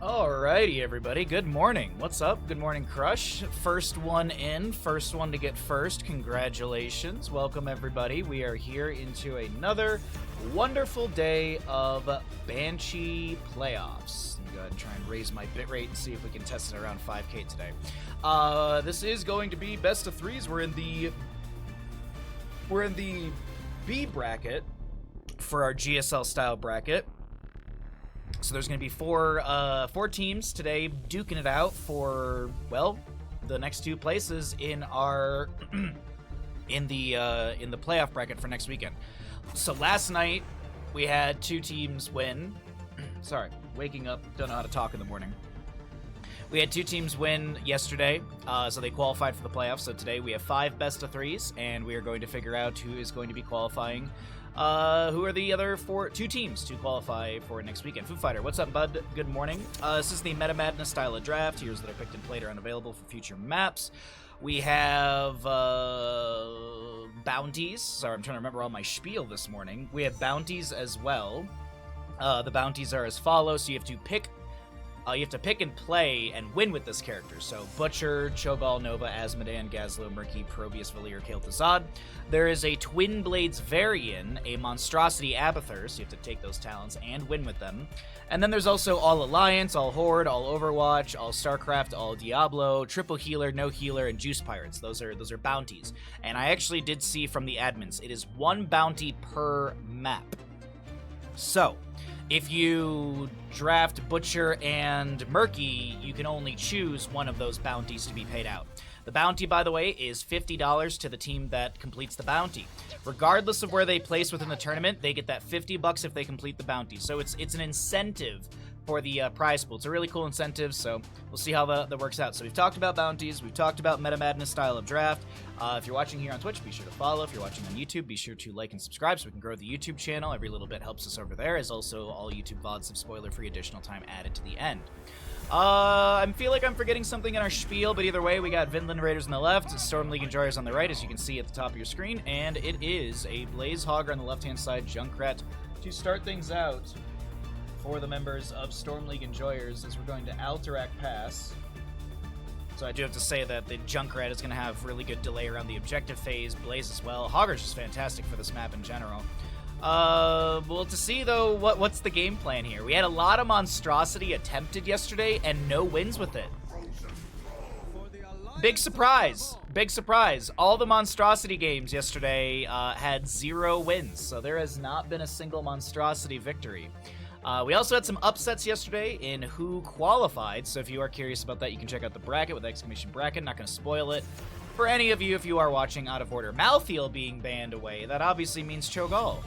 Alrighty, everybody. Good morning. What's up? Good morning, Crush. First one in, first one to get first. Congratulations. Welcome, everybody. We are here into another wonderful day of Banshee playoffs. Let me go ahead and try and raise my bitrate and see if we can test it around 5K today. This is going to be best of threes. We're in the B bracket for our GSL style bracket. So there's going to be four teams today duking it out for, well, the next two places in our in the playoff bracket for next weekend. So last night we had two teams win. Sorry, waking up, don't know how to talk in the morning. We had two teams win yesterday, so they qualified for the playoffs. So today we have 5 best of threes, and we are going to figure out who is going to be qualifying. Who are the other two teams to qualify for next weekend? Foo Fighter, what's up, bud? Good morning. This is the Meta Madness style of draft. Heroes that are picked and played are unavailable for future maps. We have bounties. Sorry, I'm trying to remember all my spiel this morning. We have bounties as well. The bounties are as follows. So you have to pick and play and win with this character. So Butcher, Cho'Gall, Nova, Azmodan, Gazlo, Murky, Probius, Valir, Kael'Thuzad. There is a Twin Blades Varian, a Monstrosity Abathur, so you have to take those talents and win with them. And then there's also All Alliance, All Horde, All Overwatch, All StarCraft, All Diablo, Triple Healer, No Healer, and Juice Pirates. Those are bounties. And I actually did see from the admins, it is 1 bounty per map. So if you draft Butcher and Murky, you can only choose one of those bounties to be paid out. The bounty, by the way, is $50 to the team that completes the bounty. Regardless of where they place within the tournament, they get that $50 if they complete the bounty. So it's an incentive for the prize pool. It's a really cool incentive, so we'll see how that works out. So we've talked about bounties, we've talked about Meta Madness style of draft. If you're watching here on Twitch, be sure to follow. If you're watching on YouTube, be sure to like and subscribe so we can grow the YouTube channel. Every little bit helps us over there, as also all YouTube VODs have spoiler-free additional time added to the end. I feel like I'm forgetting something in our spiel, but either way, we got Vinland Raiders on the left, Storm League Enjoyers on the right, as you can see at the top of your screen, and it is a Blaze Hogger on the left-hand side, Junkrat to start things out for the members of Storm League Enjoyers, as we're going to Alterac Pass. So I do have to say that the Junkrat is going to have really good delay around the objective phase, Blaze as well. Hogger's just fantastic for this map in general. Well, to see, though, what's the game plan here? We had a lot of Monstrosity attempted yesterday, and no wins with it. Big surprise! Big surprise. All the Monstrosity games yesterday had 0 wins, so there has not been a single Monstrosity victory. We also had some upsets yesterday in who qualified, so if you are curious about that, you can check out the bracket with exclamation bracket. Not going to spoil it for any of you if you are watching out of order. Malthael being banned away, that obviously means Cho'Gall.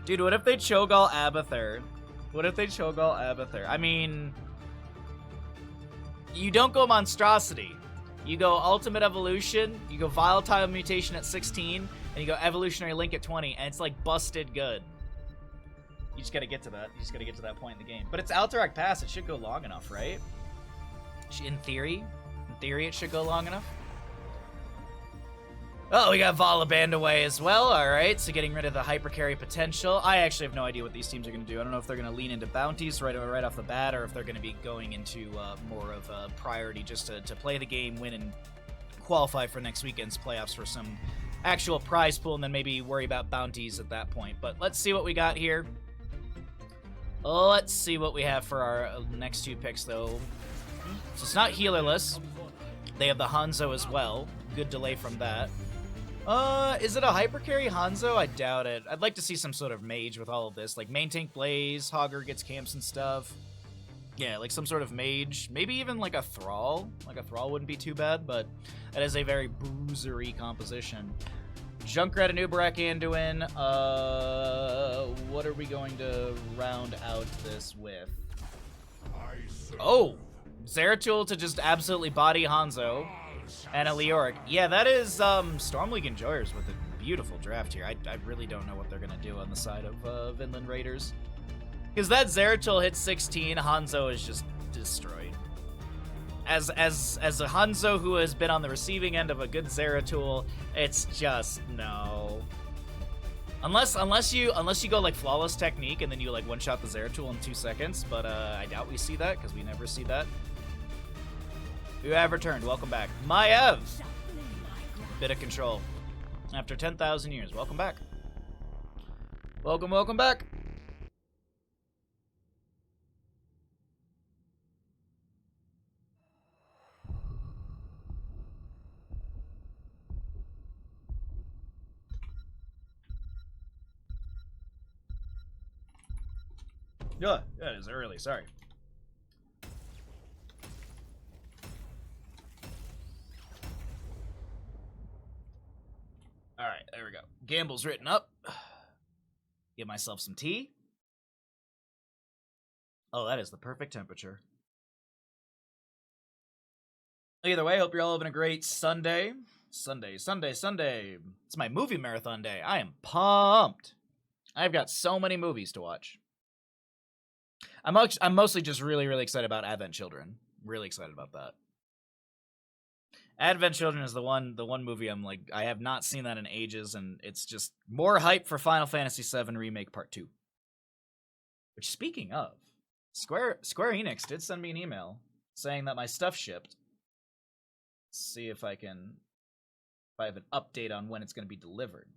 Dude, what if they Cho'Gall Abathur? What if they Cho'Gall Abathur? I mean, you don't go Monstrosity. You go Ultimate Evolution, you go Volatile Mutation at 16, and you go Evolutionary Link at 20, and it's like busted good. You just gotta get to that. You just gotta get to that point in the game. But it's Alterac Pass. It should go long enough, right? In theory, it should go long enough. Oh, we got Vala banned away as well. All right, so getting rid of the hyper carry potential. I actually have no idea what these teams are going to do. I don't know if they're going to lean into bounties right off the bat, or if they're going to be going into more of a priority just to play the game, win, and qualify for next weekend's playoffs for some actual prize pool, and then maybe worry about bounties at that point. But let's see what we got here. Let's see what we have for our next 2 picks, though. So it's not healerless. They have the Hanzo as well. Good delay from that. Is it a hyper carry Hanzo? I doubt it. I'd like to see some sort of mage with all of this. Like main tank Blaze, Hogger gets camps and stuff. Yeah, like some sort of mage. Maybe even like a Thrall. Like a Thrall wouldn't be too bad, but that is a very boozery composition. Junkrat and Uberak Anduin. What are we going to round out this with? Oh! Zeratul to just absolutely body Hanzo. And a Leoric. Yeah, that is Storm League Enjoyers with a beautiful draft here. I really don't know what they're going to do on the side of Vinland Raiders. Because that Zeratul hits 16, Hanzo is just destroyed. As a Hanzo who has been on the receiving end of a good Zeratul, it's just no. Unless you go like flawless technique and then you like one-shot the Zeratul in 2 seconds, but I doubt we see that because we never see that. You have returned. Welcome back. Maev! Bit of control. After 10,000 years. Welcome back. Welcome back. Yeah, it is early. Sorry. All right, there we go. Gamble's written up. Get myself some tea. Oh, that is the perfect temperature. Either way, hope you're all having a great Sunday. Sunday. It's my movie marathon day. I am pumped. I've got so many movies to watch. I'm mostly just really excited about Advent Children. Really excited about that. Advent Children is the one movie I'm like, I have not seen that in ages, and it's just more hype for Final Fantasy VII Remake Part 2. Which, speaking of, Square Enix did send me an email saying that my stuff shipped. Let's see if I have an update on when it's going to be delivered.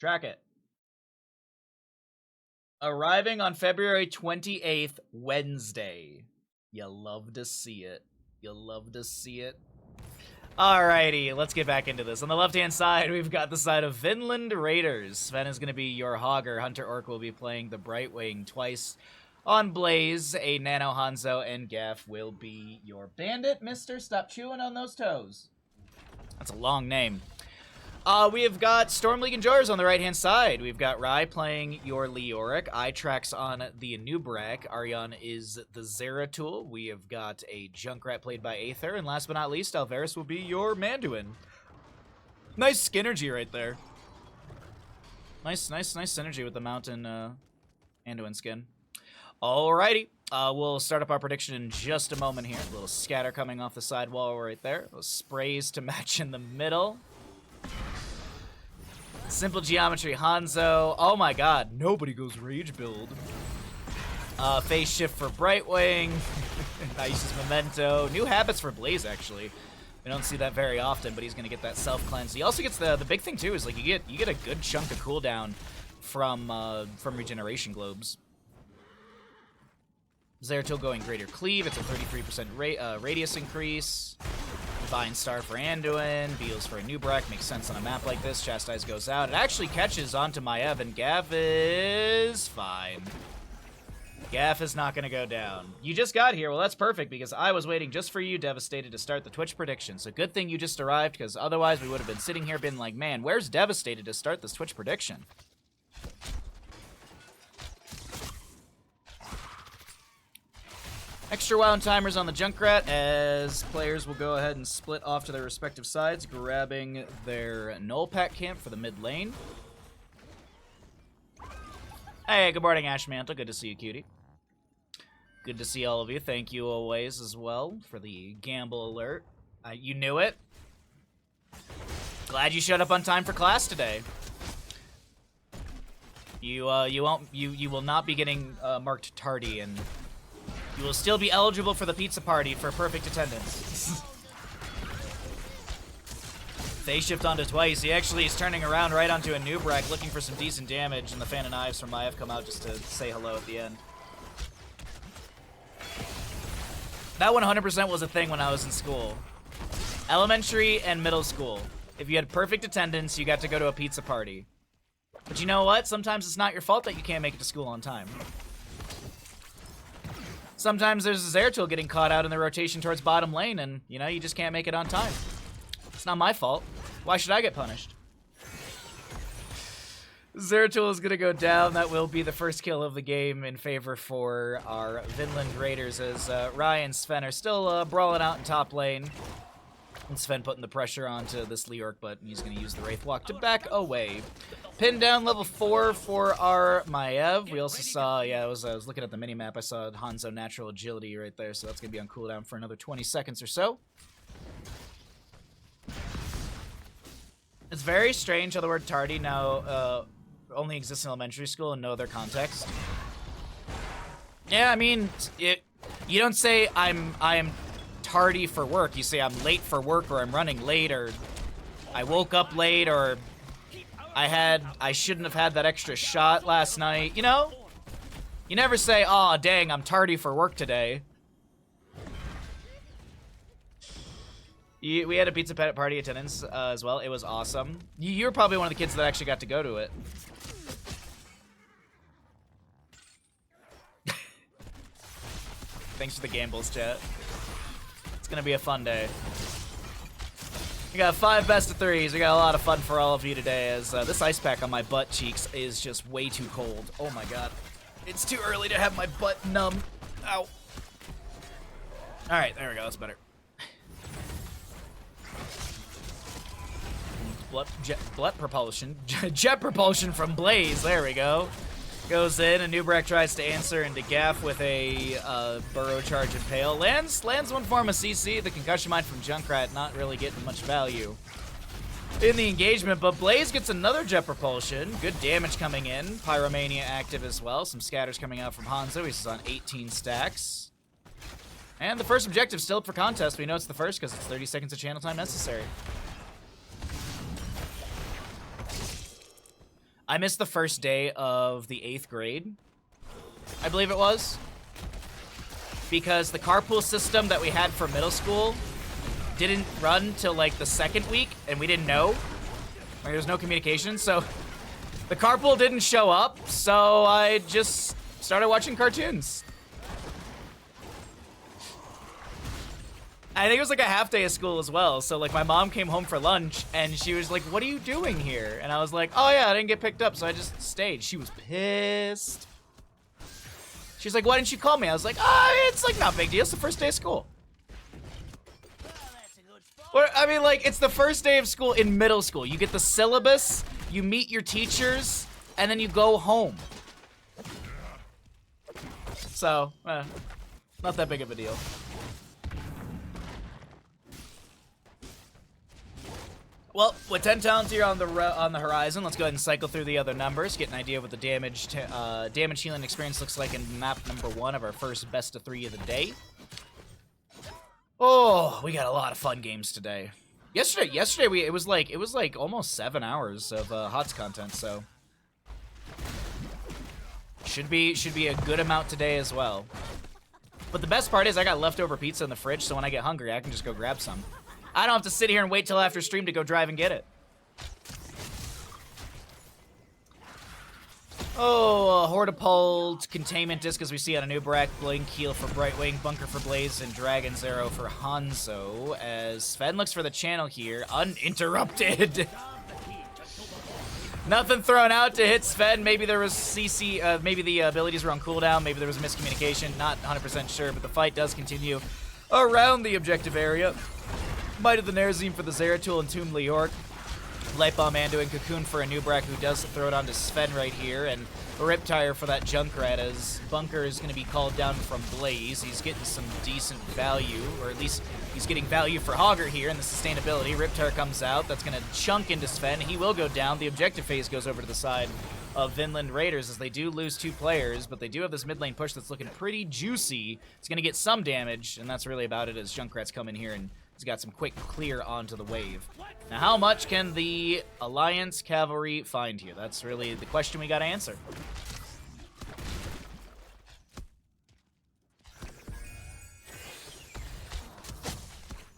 Track it. Arriving on February 28th, Wednesday. You'll love to see it. Alrighty, let's get back into this. On the left-hand side, we've got the side of Vinland Raiders. Sven is going to be your Hogger. Hunter Orc will be playing the Brightwing twice. On Blaze, a Nano Hanzo, and Gaff will be your Bandit. Mister, stop chewing on those toes. That's a long name. We have got Storm League and Jars on the right-hand side. We've got Rai playing your Leoric. Itrax on the Anubrak. Aryan is the Zeratul. We have got a Junkrat played by Aether. And last but not least, Alvarez will be your Manduin. Nice synergy right there. Nice synergy with the Mountain Anduin skin. Alrighty. We'll start up our prediction in just a moment here. A little scatter coming off the sidewall right there. Those sprays to match in the middle. Simple Geometry Hanzo. Oh my god, nobody goes Rage build. Phase Shift for Brightwing. Nice Memento. New habits for Blaze, actually. We don't see that very often, but he's going to get that self-cleanse. He also gets the big thing, too, is like you get a good chunk of cooldown from regeneration globes. Zeratul going Greater Cleave. It's a 33% radius increase. Divine Star for Anduin, Beals for Anubrak, makes sense on a map like this. Chastise goes out. It actually catches onto Maev, and Gav is fine. Gaff is not going to go down. You just got here. Well, that's perfect, because I was waiting just for you, Devastated, to start the Twitch prediction. So good thing you just arrived, because otherwise we would have been sitting here being like, man, where's Devastated to start this Twitch prediction? Extra wound timers on the Junkrat as players will go ahead and split off to their respective sides, grabbing their Null Pack camp for the mid lane. Hey, good morning, Ashmantle. Good to see you, cutie. Good to see all of you. Thank you always as well for the gamble alert. You knew it. Glad you showed up on time for class today. You will not be getting marked tardy, and you will still be eligible for the pizza party for perfect attendance. Phase shift onto twice. He actually is turning around right onto a Nubrak, looking for some decent damage, and the Fan of Knives from Maev come out just to say hello at the end. That 100% was a thing when I was in school. Elementary and middle school. If you had perfect attendance, you got to go to a pizza party. But you know what? Sometimes it's not your fault that you can't make it to school on time. Sometimes there's a Zeratul getting caught out in the rotation towards bottom lane, and, you know, you just can't make it on time. It's not my fault. Why should I get punished? Zeratul is going to go down. That will be the first kill of the game in favor for our Vinland Raiders, as Ryan and Sven are still brawling out in top lane. And Sven putting the pressure onto this Leorc, but he's going to use the Wraith Walk to back away. Pin down level 4 for our Maiev. We also saw, I was looking at the minimap, I saw Hanzo Natural Agility right there, so that's going to be on cooldown for another 20 seconds or so. It's very strange how the word tardy now only exists in elementary school and no other context. Yeah, I mean, you don't say I am tardy for work. You say I'm late for work, or I'm running late, or I woke up late, or I shouldn't have had that extra shot last night. You know? You never say, "Aw, dang, I'm tardy for work today." We had a pizza pet party attendance as well. It was awesome. You were probably one of the kids that actually got to go to it. Thanks for the gambles, chat. It's gonna be a fun day. We got 5 best of 3s. We got a lot of fun for all of you today, as this ice pack on my butt cheeks is just way too cold. Oh my god. It's too early to have my butt numb. Ow. Alright, there we go. That's better. Jet propulsion. Jet propulsion from Blaze. There we go. Goes in, and Nubrak tries to answer into Gaff with a Burrow Charge Impale. Lands one form of CC, the Concussion Mine from Junkrat, not really getting much value in the engagement, but Blaze gets another Jet Propulsion. Good damage coming in. Pyromania active as well. Some scatters coming out from Hanzo. He's on 18 stacks. And the first objective still up for contest. We know it's the first because it's 30 seconds of channel time necessary. I missed the first day of the 8th grade, I believe it was, because the carpool system that we had for middle school didn't run till like the 2nd week, and we didn't know. There was no communication, so the carpool didn't show up, so I just started watching cartoons. I think it was like a half day of school as well. So like my mom came home for lunch and she was like, "What are you doing here?" And I was like, "Oh yeah, I didn't get picked up, so I just stayed." She was pissed. She's like, "Why didn't you call me?" I was like, it's like not a big deal. It's the first day of school." Or, I mean, like, it's the first day of school in middle school. You get the syllabus, you meet your teachers, and then you go home. So, not that big of a deal. Well, with 10 talents here on the horizon, let's go ahead and cycle through the other numbers, get an idea of what the damage healing experience looks like in map number 1 of our first best of 3 of the day. Oh, we got a lot of fun games today. Yesterday it was like almost 7 hours of HOTS content, so should be a good amount today as well. But the best part is I got leftover pizza in the fridge, so when I get hungry, I can just go grab some. I don't have to sit here and wait till after stream to go drive and get it. Oh, Hortipult, Containment Disc as we see on a new Brack, Blink, Heal for Brightwing, Bunker for Blaze, and Dragon's Arrow for Hanzo, as Sven looks for the channel here, uninterrupted. Nothing thrown out to hit Sven. Maybe there was CC, maybe the abilities were on cooldown, maybe there was a miscommunication, not 100% sure, but the fight does continue around the objective area. Might of the Nerazim for the Zeratul and Tomb Leorc. Light Bomb Ando and Cocoon for a Nubrak who does throw it onto Sven right here. And a Riptire for that Junkrat as Bunker is going to be called down from Blaze. He's getting some decent value, or at least he's getting value for Hogger here in the sustainability. Riptire comes out. That's going to chunk into Sven. He will go down. The objective phase goes over to the side of Vinland Raiders as they do lose 2 players, but they do have this mid lane push that's looking pretty juicy. It's going to get some damage, and that's really about it as Junkrat's come in here and he's got some quick clear onto the wave. Now, how much can the Alliance Cavalry find here? That's really the question we got to answer.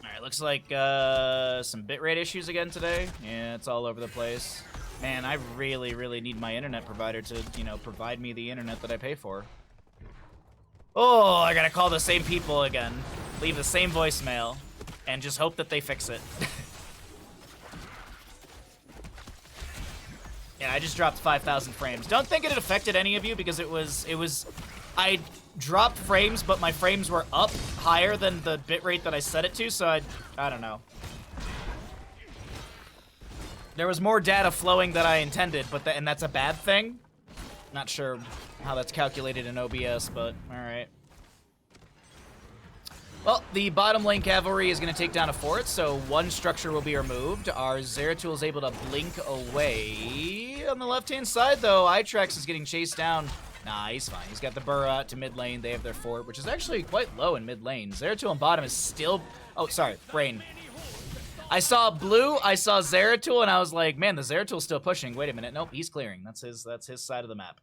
Alright, looks like some bitrate issues again today. Yeah, it's all over the place. Man, I really, really need my internet provider to, you know, provide me the internet that I pay for. Oh, I gotta call the same people again. Leave the same voicemail. And just hope that they fix it. Yeah, I just dropped 5,000 frames. Don't think it affected any of you because I dropped frames, but my frames were up higher than the bitrate that I set it to, so I don't know. There was more data flowing than I intended, but and that's a bad thing. Not sure how that's calculated in OBS, but alright. Well, the bottom lane cavalry is going to take down a fort, so one structure will be removed. Our Zeratul is able to blink away. On the left-hand side, though, Itrex is getting chased down. Nah, he's fine. He's got the burrow out to mid lane. They have their fort, which is actually quite low in mid lane. Zeratul on bottom is still... Oh, sorry. Brain. I saw blue, I saw Zeratul, and I was like, man, the Zeratul's still pushing. Wait a minute. Nope, he's clearing. That's his side of the map.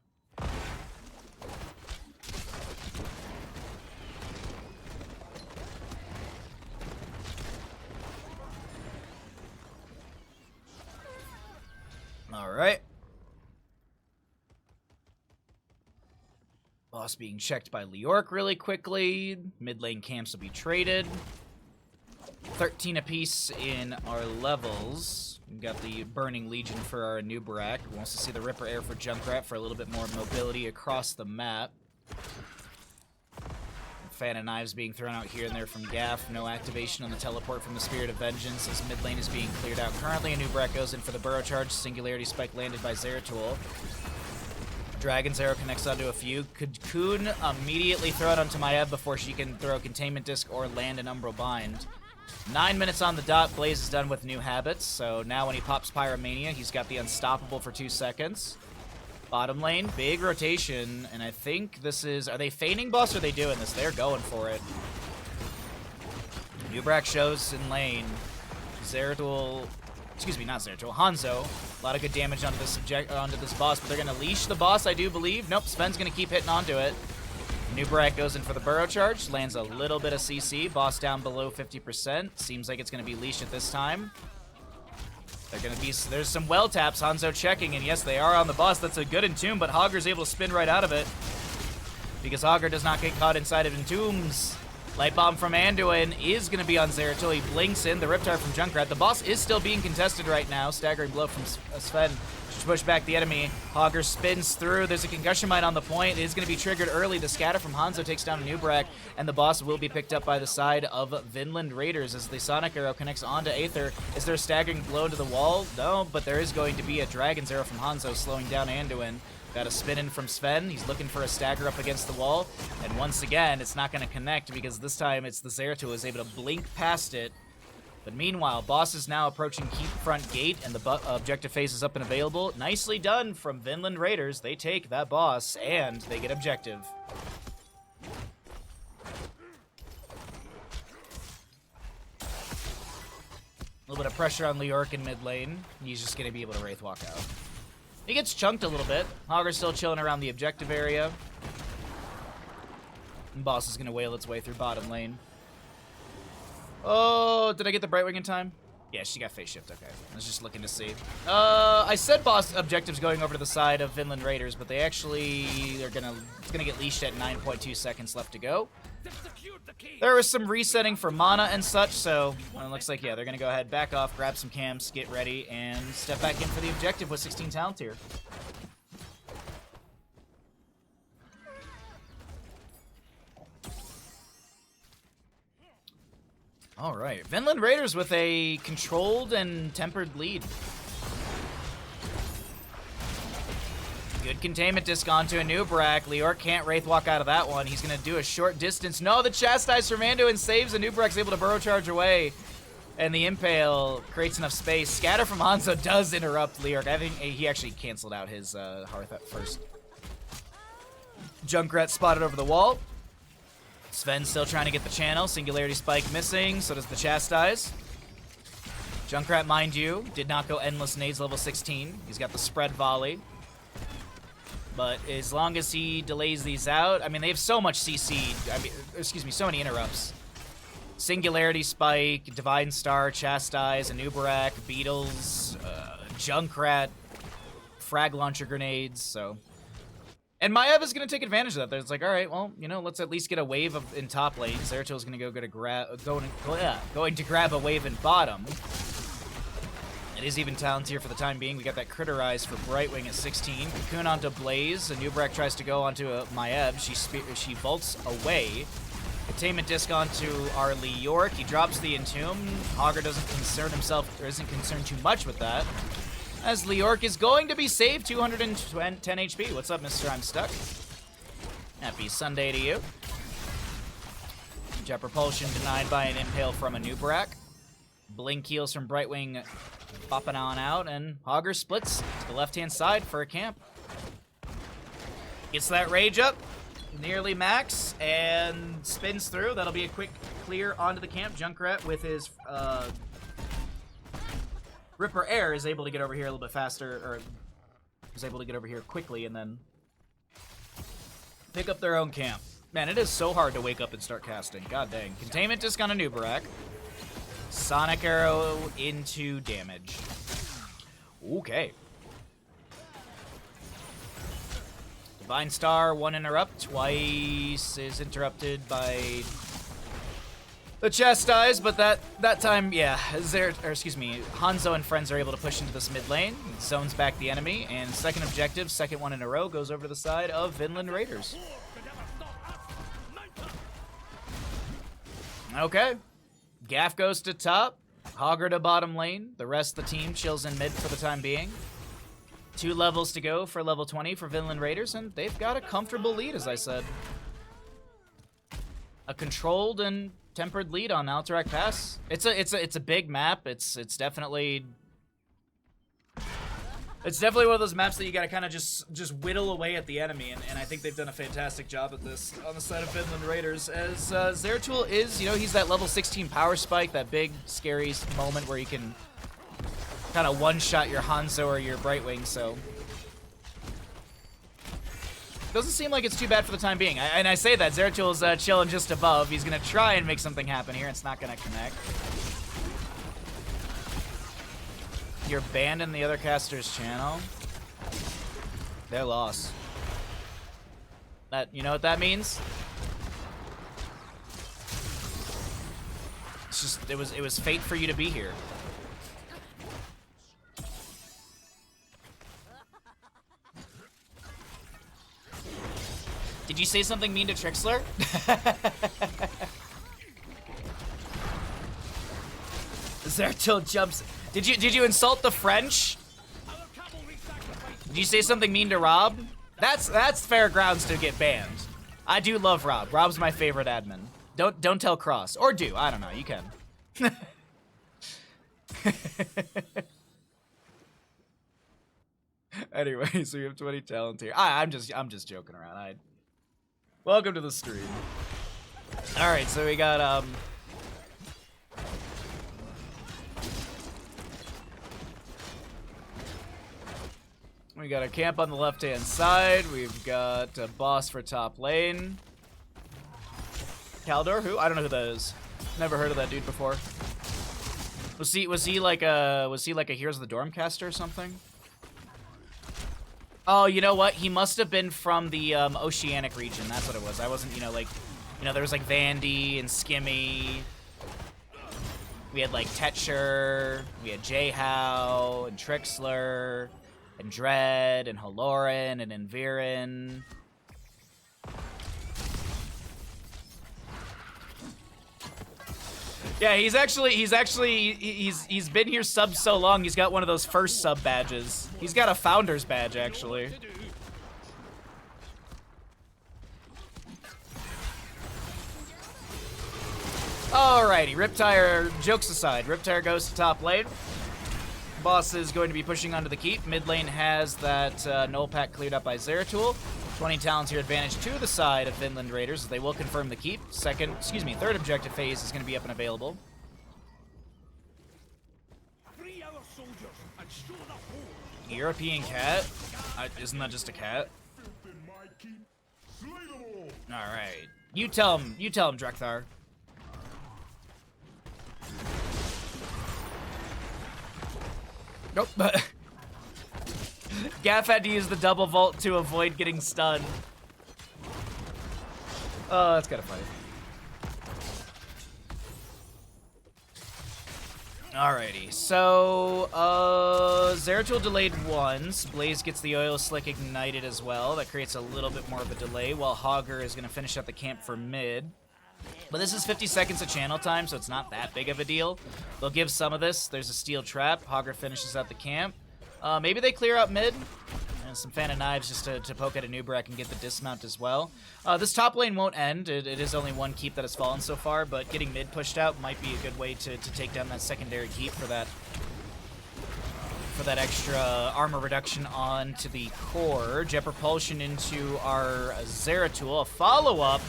Alright. Boss being checked by Leorc really quickly. Mid lane camps will be traded. 13 apiece in our levels. We've got the Burning Legion for our Nubarak. Wants to see the Ripper Air for Junkrat for a little bit more mobility across the map. Fan of Knives being thrown out here and there from Gaff. No activation on the teleport from the Spirit of Vengeance as mid lane is being cleared out. Currently, a Nubarak goes in for the Burrow Charge. Singularity Spike landed by Zeratul. Dragon's Arrow connects onto a few. Could Kuhn immediately throw it onto Maiev before she can throw Containment Disc or land an Umbral Bind? 9 minutes on the dot. Blaze is done with new habits, so now when he pops Pyromania, he's got the Unstoppable for 2 seconds. Bottom lane, big rotation, and I think this is... Are they feigning boss or are they doing this? They're going for it. Nubarak shows in lane. Zeratul... Excuse me, not Zeratul. Hanzo. A lot of good damage onto this boss, but they're going to leash the boss, I do believe. Nope, Sven's going to keep hitting onto it. Nubarak goes in for the Burrow Charge. Lands a little bit of CC. Boss down below 50%. Seems like it's going to be leashed at this time. They're going to be... There's some well taps. Hanzo checking, and yes, they are on the boss. That's a good Entomb, but Hogger's able to spin right out of it. Because Hogger does not get caught inside of Entombs. Light Bomb from Anduin is going to be on Zeratul. He blinks in. The Riptide from Junkrat. The boss is still being contested right now. Staggering blow from Sven to push back the enemy. Hogger spins through. There's a Concussion Mine on the point. It is going to be triggered early. The scatter from Hanzo takes down a Nubarak, and the boss will be picked up by the side of Vinland Raiders as the Sonic Arrow connects onto Aether. Is there a staggering blow to the wall? No, but there is going to be a Dragon's Arrow from Hanzo slowing down Anduin. Got a spin in from Sven. He's looking for a stagger up against the wall. And once again, it's not going to connect because this time it's the Zeratul is able to blink past it. But meanwhile, boss is now approaching Keep Front Gate, and the objective phase is up and available. Nicely done from Vinland Raiders. They take that boss, and they get objective. A little bit of pressure on Leorc in mid lane. He's just going to be able to Wraith Walk out. He gets chunked a little bit. Hogger's still chilling around the objective area. And boss is going to whale its way through bottom lane. Oh, did I get the Brightwing in time? Yeah, she got phase shift, okay. I was just looking to see. I said boss objectives going over to the side of Vinland Raiders, but they actually, it's gonna get leashed at 9.2 seconds left to go. There was some resetting for mana and such, so it looks like, yeah, they're gonna go ahead, back off, grab some camps, get ready, and step back in for the objective with 16 talent here. All right, Vinland Raiders with a controlled and tempered lead. Good containment disc onto a Nubarak. Leorc can't Wraith Walk out of that one. He's going to do a short distance. No, the Chastise from Anduin saves, and Nubarak's able to Burrow Charge away. And the Impale creates enough space. Scatter from Hanzo does interrupt Leorc. I think he actually canceled out his Hearth at first. Junkrat spotted over the wall. Sven's still trying to get the channel. Singularity Spike missing, so does the Chastise. Junkrat, mind you, did not go Endless Nades level 16. He's got the Spread Volley. But as long as he delays these out, I mean, they have so much CC. I mean, excuse me, so many interrupts. Singularity Spike, Divine Star, Chastise, Anubarak, Beetles, Junkrat, Frag Launcher Grenades, so... And Maiev is going to take advantage of that. It's like, all right, well, you know, let's at least get a wave in top lane. Zeratul's going to going to grab a wave in bottom. It is even talented here for the time being. We got that Critterize for Brightwing at 16. Cocoon onto Blaze. Anubarak tries to go onto Maiev. She vaults away. Containment Disc onto our Leorc. He drops the Entomb. Hogger doesn't concern himself, or isn't concerned too much with that. As Leorc is going to be saved, 210 HP. What's up, Mr. I'm Stuck? Happy Sunday to you. Jet Propulsion denied by an Impale from a Nubarak. Blink heals from Brightwing popping on out, and Hogger splits to the left-hand side for a camp. Gets that rage up, nearly max, and spins through. That'll be a quick clear onto the camp. Junkrat with his Ripper Air is able to get over here a little bit faster, or is able to get over here quickly and then pick up their own camp. Man, it is so hard to wake up and start casting. God dang. Containment Disc on a Nubarak. Sonic Arrow into damage. Okay. Divine Star, 1 interrupt. Twice is interrupted by the Chastise, but that time, yeah, Hanzo and friends are able to push into this mid lane. Zones back the enemy, and second objective, second one in a row, goes over to the side of Vinland Raiders. Okay. Gaff goes to top, Hogger to bottom lane. The rest of the team chills in mid for the time being. 2 levels to go for level 20 for Vinland Raiders, and they've got a comfortable lead, as I said. A controlled and tempered lead on Alterac Pass. It's a big map. It's definitely one of those maps that you gotta kind of just whittle away at the enemy, and I think they've done a fantastic job at this on the side of Vinland Raiders. As Zeratul is, he's that level 16 power spike, that big scary moment where you can kind of one-shot your Hanzo or your Brightwing. So doesn't seem like it's too bad for the time being. And I say that Zeratul's chilling just above. He's gonna try and make something happen here. It's not gonna connect. You're banned in the other caster's channel. Their loss. You know what that means? It's just it was fate for you to be here. Did you say something mean to Trixler? Zeratul jumps. Did you insult the French? Did you say something mean to Rob? That's fair grounds to get banned. I do love Rob. Rob's my favorite admin. Don't tell Cross. Or do. I don't know. You can. Anyway, so we have 20 talent here. I'm just joking around. Welcome to the stream. All right, so we got we got a camp on the left-hand side. We've got a boss for top lane. Kaldor, who? I don't know who that is. Never heard of that dude before. Was he like a Heroes of the Dorm caster or something? Oh, you know what? He must have been from the Oceanic region. That's what it was. I wasn't, there was like Vandy and Skimmy. We had like Tetcher. We had Jayhow and Trixler and Dread and Haloran and Environ. Yeah, he's been here sub so long, he's got one of those first sub badges. He's got a founder's badge, actually. Alrighty, Riptire, jokes aside, Riptire goes to top lane. Boss is going to be pushing onto the keep. Mid lane has that null pack cleared up by Zeratul. 20 talents here advantage to the side of Vinland Raiders. They will confirm the keep. Third objective phase is going to be up and available. European cat? Isn't that just a cat? Alright. You tell him, Drekthar. Nope. Gaff had to use the double vault to avoid getting stunned. Oh, that's kind of funny. Alrighty, so Zeratul delayed once. Blaze gets the oil slick ignited as well. That creates a little bit more of a delay, while Hogger is going to finish up the camp for mid. But this is 50 seconds of channel time, so it's not that big of a deal. They'll give some of this. There's a steel trap. Hogger finishes out the camp. Maybe they clear out mid. And some Fan of Knives just to poke at a Nubrak and get the dismount as well. This top lane won't end. It is only one keep that has fallen so far, but getting mid pushed out might be a good way to take down that secondary keep for that extra armor reduction onto the core. Jet Propulsion into our Zeratul. A follow-up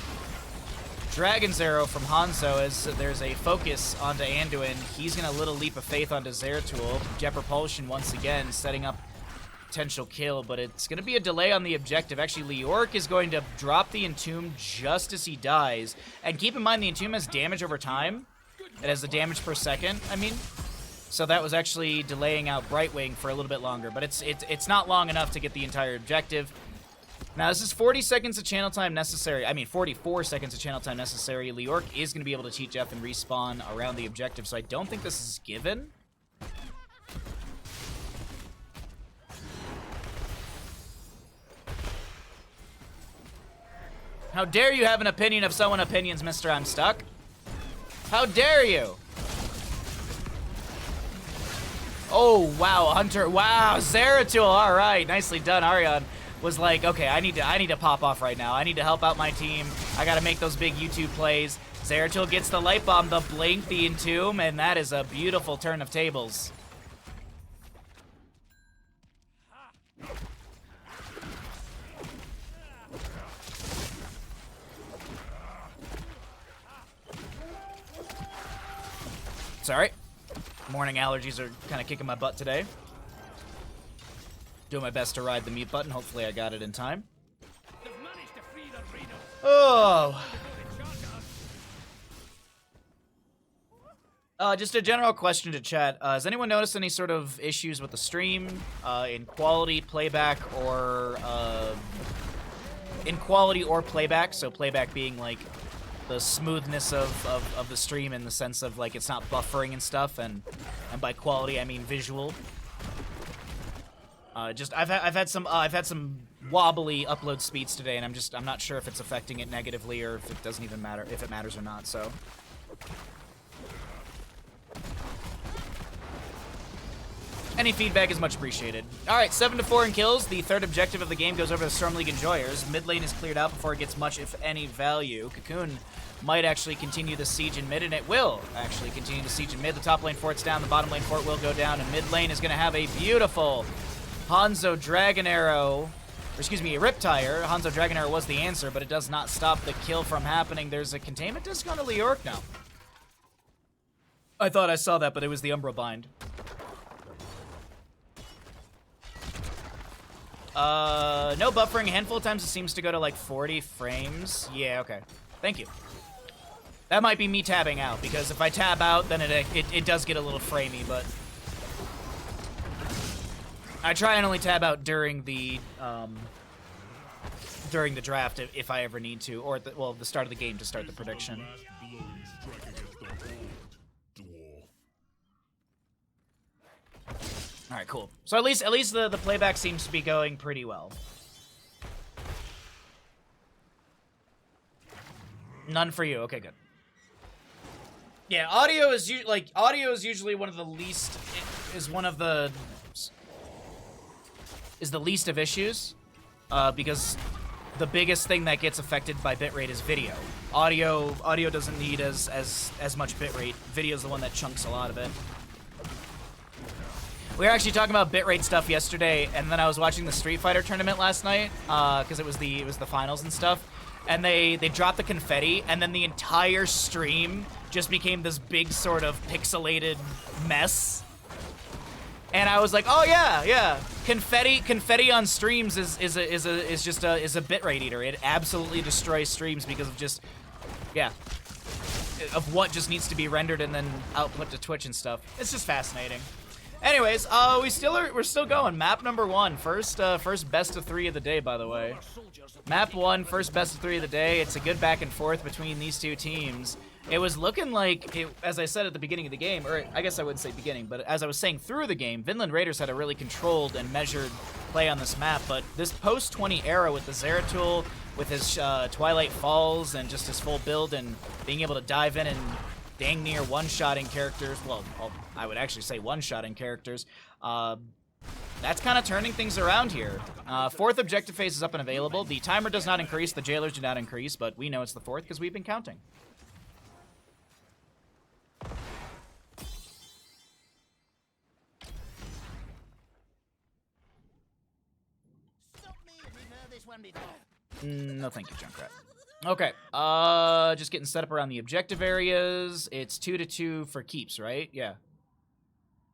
Dragon's Arrow from Hanzo as there's a focus onto Anduin. He's going to Little Leap of Faith onto Zeratul. Jet Propulsion once again setting up potential kill, but it's going to be a delay on the objective. Actually, Leoric is going to drop the Entomb just as he dies. And keep in mind, the Entomb has damage over time. It has the damage per second, I mean. So that was actually delaying out Brightwing for a little bit longer, but it's not long enough to get the entire objective. Now, this is 40 seconds of channel time necessary. I mean, 44 seconds of channel time necessary. Leoric is going to be able to teach F and respawn around the objective, so I don't think this is given. How dare you have an opinion of someone's opinions, Mr. I'm Stuck? How dare you? Oh, wow, Hunter. Wow, Zeratul. All right, nicely done. Arion was like, okay, I need to pop off right now. I need to help out my team. I got to make those big YouTube plays. Zeratul gets the light bomb, the blink, the entomb, and that is a beautiful turn of tables. Sorry. Morning allergies are kind of kicking my butt today. Doing my best to ride the mute button. Hopefully I got it in time. Oh. Just a general question to chat. Has anyone noticed any sort of issues with the stream in quality, playback, or playback? So playback being like the smoothness of the stream in the sense of like it's not buffering and stuff, and by quality I mean visual. I've had some wobbly upload speeds today, and I'm not sure if it's affecting it negatively or if it doesn't even matter, if it matters or not. So. Any feedback is much appreciated. Alright, 7-4 in kills. The third objective of the game goes over to Storm League Enjoyers. Mid lane is cleared out before it gets much, if any, value. Cocoon might actually continue the siege in mid, and it will actually continue the siege in mid. The top lane fort's down, the bottom lane fort will go down, and mid lane is going to have a beautiful Hanzo Dragon Arrow, or excuse me, a Riptire. Hanzo Dragon Arrow was the answer, but it does not stop the kill from happening. There's a containment disc on Leoric now. I thought I saw that, but it was the Umbra Bind. No buffering. A handful of times it seems to go to like 40 frames. Yeah, okay. Thank you. That might be me tabbing out, because if I tab out, then it does get a little framey, but I try and only tab out during the draft if I ever need to, or at the start of the game to start the prediction. All right, cool. So at least the playback seems to be going pretty well. None for you. Okay, good. Yeah, audio is usually one of the least the least of issues, because the biggest thing that gets affected by bitrate is video. Audio doesn't need as much bitrate. Video is the one that chunks a lot of it. We were actually talking about bitrate stuff yesterday, and then I was watching the Street Fighter tournament last night, because it was the finals and stuff, and they dropped the confetti, and then the entire stream just became this big sort of pixelated mess. And I was like, oh yeah, confetti on streams is just a bitrate eater. It absolutely destroys streams because of just of what just needs to be rendered and then output to Twitch and stuff. It's just fascinating. Anyways, we're still going. Map number 1, first best of 3 of the day, by the way. Map 1, first best of 3 of the day. It's a good back and forth between these two teams. It was looking like, as I said at the beginning of the game, or I guess I wouldn't say beginning, but as I was saying through the game, Vinland Raiders had a really controlled and measured play on this map, but this post-20 era with the Zeratul, with his Twilight Falls, and just his full build, and being able to dive in and dang near one-shotting characters, well, I would actually say one-shotting characters, that's kind of turning things around here. Fourth objective phase is up and available. The timer does not increase, the jailers do not increase, but we know it's the fourth because we've been counting. No, thank you, Junkrat. Okay, just getting set up around the objective areas. It's 2-2 for keeps, right? Yeah.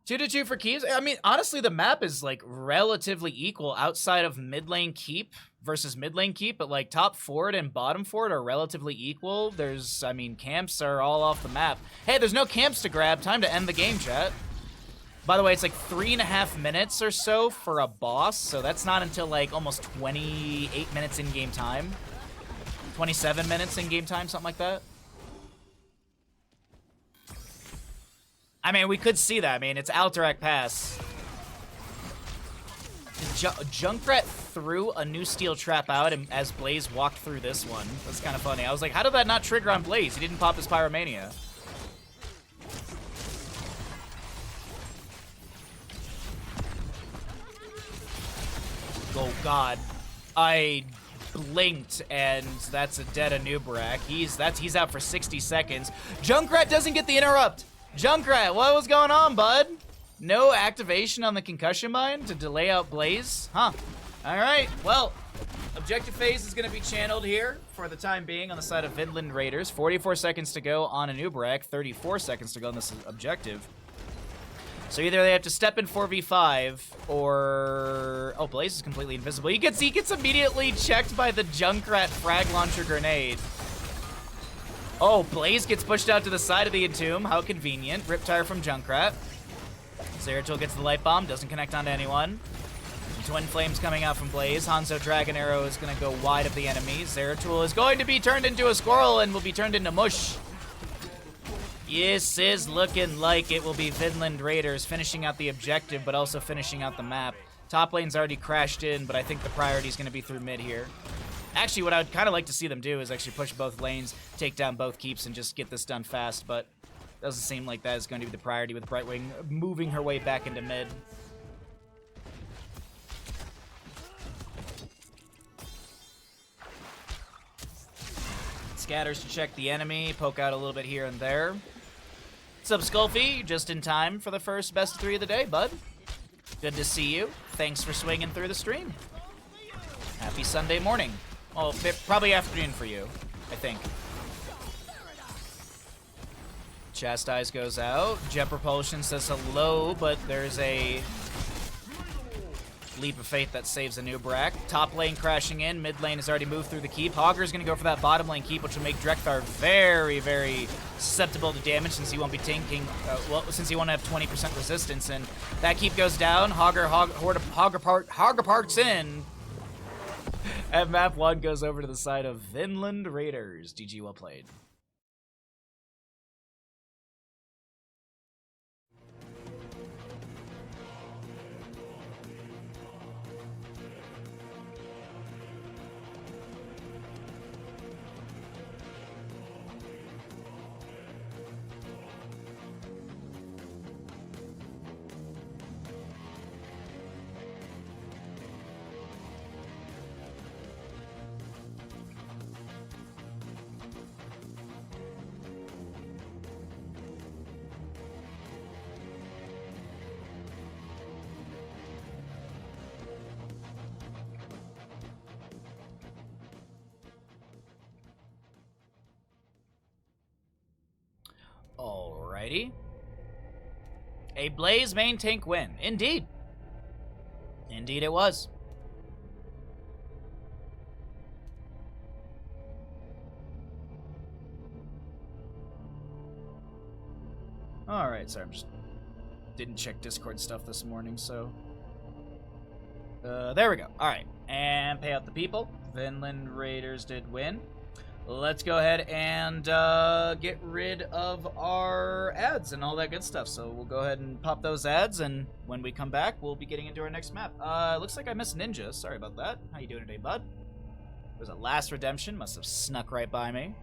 2-2 for keeps. I mean, honestly, the map is, like, relatively equal outside of mid lane keep versus mid lane keep, but, like, top fort and bottom fort are relatively equal. There's, I mean, camps are all off the map. Hey, there's no camps to grab. Time to end the game, chat. By the way, it's like 3.5 minutes or so for a boss, so that's not until, like, almost 28 minutes in-game time. 27 minutes in-game time, something like that. I mean, we could see that. I mean, it's Alterac Pass. Junkrat threw a new steel trap out and as Blaze walked through this one. That's kind of funny. I was like, how did that not trigger on Blaze? He didn't pop his Pyromania. Oh, God. I blinked, and that's a dead Anubarak. He's out for 60 seconds. Junkrat doesn't get the interrupt. Junkrat, what was going on, bud? No activation on the concussion mine to delay out Blaze? Huh. All right, well, objective phase is going to be channeled here for the time being on the side of Vinland Raiders. 44 seconds to go on Anubarak, 34 seconds to go on this objective. So either they have to step in 4v5 or... Oh, Blaze is completely invisible. He gets immediately checked by the Junkrat frag launcher grenade. Oh, Blaze gets pushed out to the side of the Entomb. How convenient. Riptire from Junkrat. Zeratul gets the light bomb. Doesn't connect onto anyone. Twin Flames coming out from Blaze. Hanzo Dragon Arrow is going to go wide of the enemy. Zeratul is going to be turned into a squirrel and will be turned into mush. This is looking like it will be Vinland Raiders finishing out the objective, but also finishing out the map. Top lane's already crashed in, but I think the priority is going to be through mid here. Actually, what I would kind of like to see them do is actually push both lanes, take down both keeps, and just get this done fast, but doesn't seem like that is going to be the priority with Brightwing moving her way back into mid. Scatters to check the enemy, poke out a little bit here and there. What's up, Skulfy? Just in time for the first best of 3 of the day, bud. Good to see you. Thanks for swinging through the stream. Happy Sunday morning. Well, probably afternoon for you, I think. Chastise goes out. Jet Propulsion says hello, but there's a leap of faith that saves Anubarak. Top lane crashing in. Mid lane has already moved through the keep. Hogger's going to go for that bottom lane keep, which will make Drekthar very, very susceptible to damage since he won't be tanking, since he won't have 20% resistance. And that keep goes down. Hogger parks in. And map 1 goes over to the side of Vinland Raiders. GG, well played. Alrighty. A Blaze main tank win. Indeed. Indeed it was. Alright, sorry, didn't check Discord stuff this morning, so... there we go. Alright, and pay out the people. Vinland Raiders did win. Let's go ahead and get rid of our ads and all that good stuff. So we'll go ahead and pop those ads, and when we come back, we'll be getting into our next map. Looks like I missed Ninja. Sorry about that. How you doing today, bud? Was it Last Redemption? Must have snuck right by me.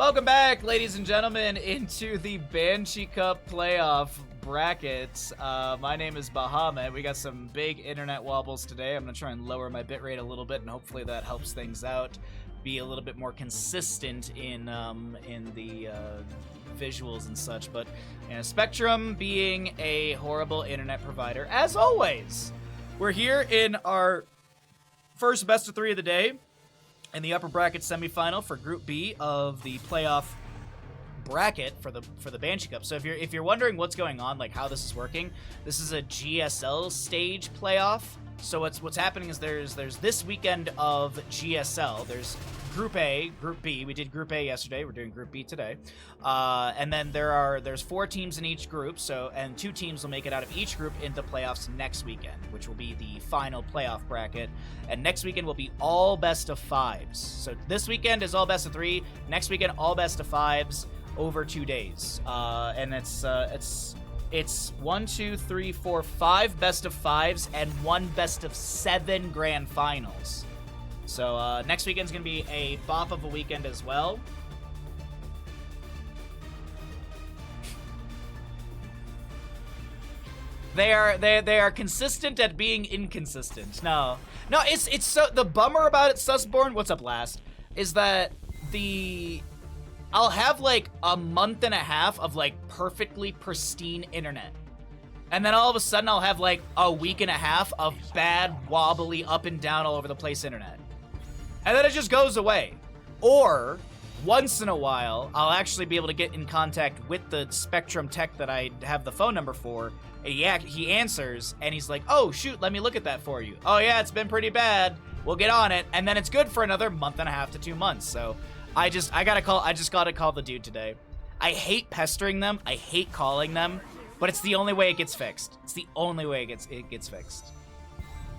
Welcome back, ladies and gentlemen, into the Banshee Cup playoff brackets. My name is Bahamut. We got some big internet wobbles today. I'm going to try and lower my bitrate a little bit, and hopefully that helps things out. Be a little bit more consistent in the visuals and such. But Spectrum being a horrible internet provider, as always. We're here in our first best of 3 of the day. In the upper bracket semifinal for Group B of the playoff bracket for the Banshee Cup. So if you're wondering what's going on, like how this is working, this is a GSL stage playoff. So what's happening is there's this weekend of GSL. There's Group A, Group B. We did Group A yesterday. We're doing Group B today. And then there's 4 teams in each group. And 2 teams will make it out of each group into playoffs next weekend, which will be the final playoff bracket. And next weekend will be all best of 5s. So this weekend is all best of 3. Next weekend all best of 5s over 2 days. And it's 1, 2, 3, 4, 5 best of 5s and 1 best of 7 grand finals. So next weekend's going to be a bop of a weekend as well. They are consistent at being inconsistent. No, it's so the bummer about it, Susborn. What's up, last? Is that I'll have like a month and a half of like perfectly pristine internet. And then all of a sudden I'll have like a week and a half of bad, wobbly, up and down all over the place internet. And then it just goes away. Or once in a while, I'll actually be able to get in contact with the Spectrum tech that I have the phone number for. And he answers and he's like, "Oh shoot, let me look at that for you. Oh yeah, it's been pretty bad. We'll get on it." And then it's good for another month and a half to 2 months. So I just gotta call the dude today. I hate pestering them. I hate calling them, but it's the only way it gets fixed. It's the only way it gets fixed.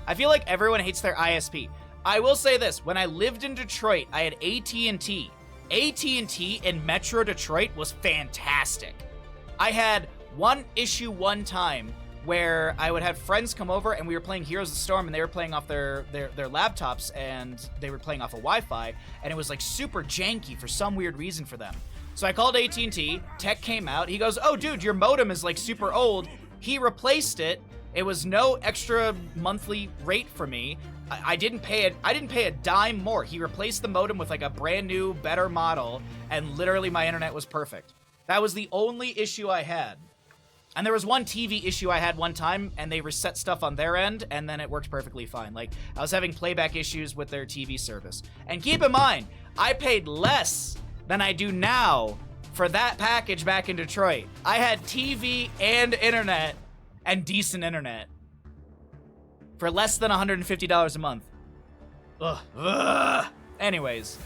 I feel like everyone hates their ISP. I will say this: when I lived in Detroit, I had AT&T. AT&T in Metro Detroit was fantastic. I had one issue one time where I would have friends come over and we were playing Heroes of the Storm and they were playing off their laptops and they were playing off of Wi-Fi and it was like super janky for some weird reason for them. So I called AT&T, tech came out, he goes, "Oh dude, your modem is like super old." He replaced it. It was no extra monthly rate for me. I didn't pay a dime more. He replaced the modem with like a brand new, better model, and literally my internet was perfect. That was the only issue I had. And there was one TV issue I had one time, and they reset stuff on their end, and then it worked perfectly fine. Like, I was having playback issues with their TV service. And keep in mind, I paid less than I do now for that package back in Detroit. I had TV and internet, and decent internet, for less than $150 a month. Ugh. Anyways,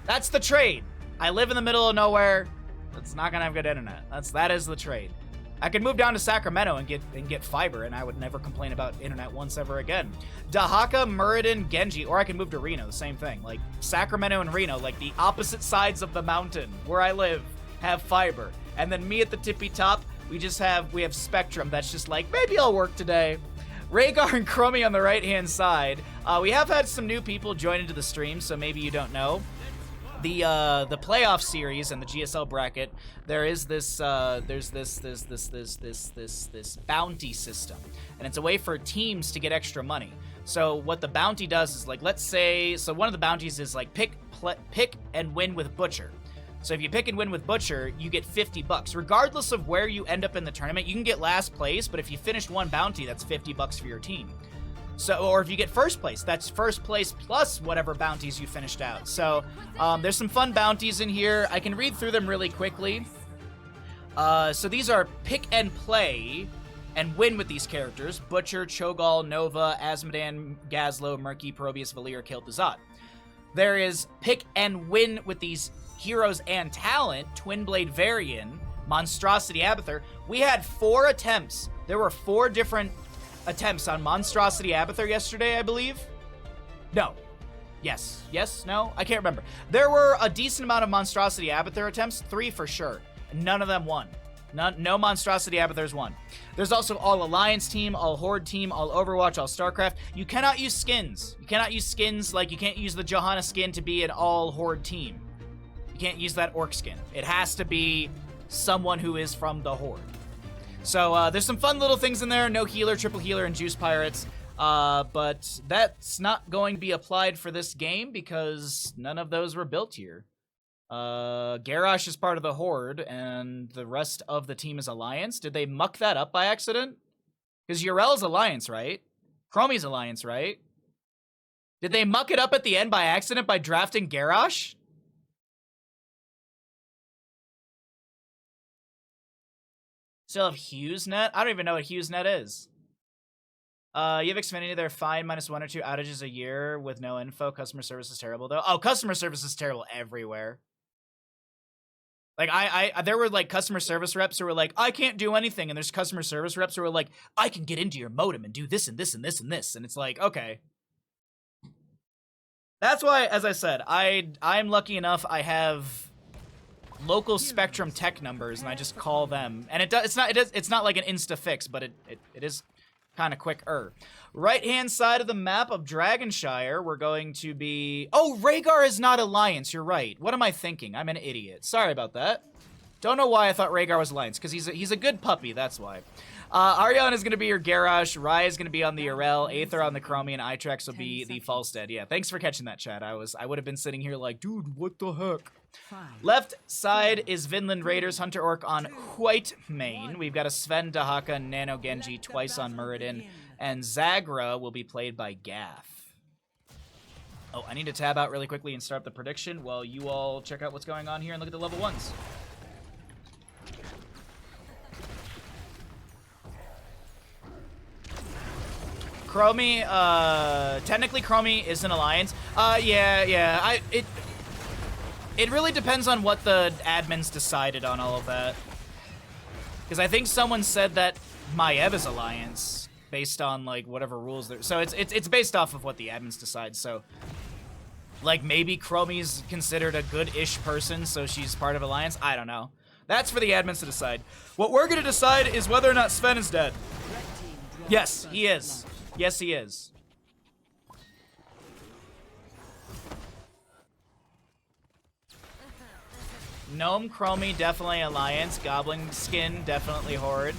that's the trade. I live in the middle of nowhere. That's not gonna have good internet. That is the trade. I could move down to Sacramento and get fiber, and I would never complain about internet once ever again. Dahaka, Muradin, Genji, or I can move to Reno. The same thing. Like Sacramento and Reno, like the opposite sides of the mountain where I live, have fiber, and then me at the tippy top, we have Spectrum. That's just like, maybe I'll work today. Rhaegar and Crummy on the right-hand side. We have had some new people join into the stream, so maybe you don't know. The playoff series and the GSL bracket, there is this bounty system, and it's a way for teams to get extra money. So what the bounty does is, like, let's say, so one of the bounties is like pick and win with Butcher. So if you pick and win with Butcher, you get $50. Regardless of where you end up in the tournament, you can get last place, but if you finish one bounty, that's $50 for your team. So, or if you get first place, that's first place plus whatever bounties you finished out. So there's some fun bounties in here. I can read through them really quickly. So these are pick and play and win with these characters: Butcher, Cho'Gall, Nova, Azmodan, Gazlo, Murky, Probius, Valir, Kel'Thuzad. There is pick and win with these heroes and talent: Twinblade Varian, Monstrosity Abathur. We had 4 attempts. There were 4 different attempts on Monstrosity Abathur yesterday, I believe. No. Yes. Yes? No? I can't remember. There were a decent amount of Monstrosity Abathur attempts, 3 for sure. None of them won. No Monstrosity Abathurs won. There's also all Alliance team, all Horde team, all Overwatch, all StarCraft. You cannot use skins. You cannot use skins, like you can't use the Johanna skin to be an all Horde team. You can't use that orc skin. It has to be someone who is from the Horde. So there's some fun little things in there. No healer, triple healer, and juice pirates. But that's not going to be applied for this game because none of those were built here. Garrosh is part of the Horde, and the rest of the team is Alliance. Did they muck that up by accident? Because Yrel's Alliance, right? Chromie's Alliance, right? Did they muck it up at the end by accident by drafting Garrosh? Still have HughesNet? I don't even know what HughesNet is. You have Xfinity, they're fine, -1 or 2 outages a year with no info. Customer service is terrible, though. Oh, customer service is terrible everywhere. Like, there were, like, customer service reps who were like, I can't do anything, and there's customer service reps who are like, I can get into your modem and do this and this and this and this, and it's like, okay. That's why, as I said, I'm lucky enough I have local Spectrum tech numbers, and I just call them. And it's not like an insta fix, but it is kind of quicker. Right-hand side of the map of Dragonshire, we're going to be... Oh, Rhaegar is not Alliance, you're right. What am I thinking? I'm an idiot. Sorry about that. Don't know why I thought Rhaegar was Alliance, because he's a good puppy, that's why. Aryon is going to be your Garrosh, Rye is going to be on the Yrel, Aether on the Chromie, and Itrex will be the Falstead. Yeah, thanks for catching that, chat. I would have been sitting here like, dude, what the heck? Left side is Vinland Raiders, Hunter Orc on White Mane. We've got a Sven, Dahaka, Nano Genji twice on Muradin, and Zagra will be played by Gaff. Oh, I need to tab out really quickly and start the prediction while you all check out what's going on here and look at the level 1s. Chromie, technically Chromie is an Alliance. Yeah. It really depends on what the admins decided on all of that. Because I think someone said that Maiev is Alliance based on, like, whatever rules there. So it's based off of what the admins decide, so... Like, maybe Chromie's considered a good-ish person, so she's part of Alliance? I don't know. That's for the admins to decide. What we're gonna decide is whether or not Sven is dead. Yes, he is. Yes, he is. Gnome, Chromie, definitely Alliance. Goblin Skin, definitely Horde.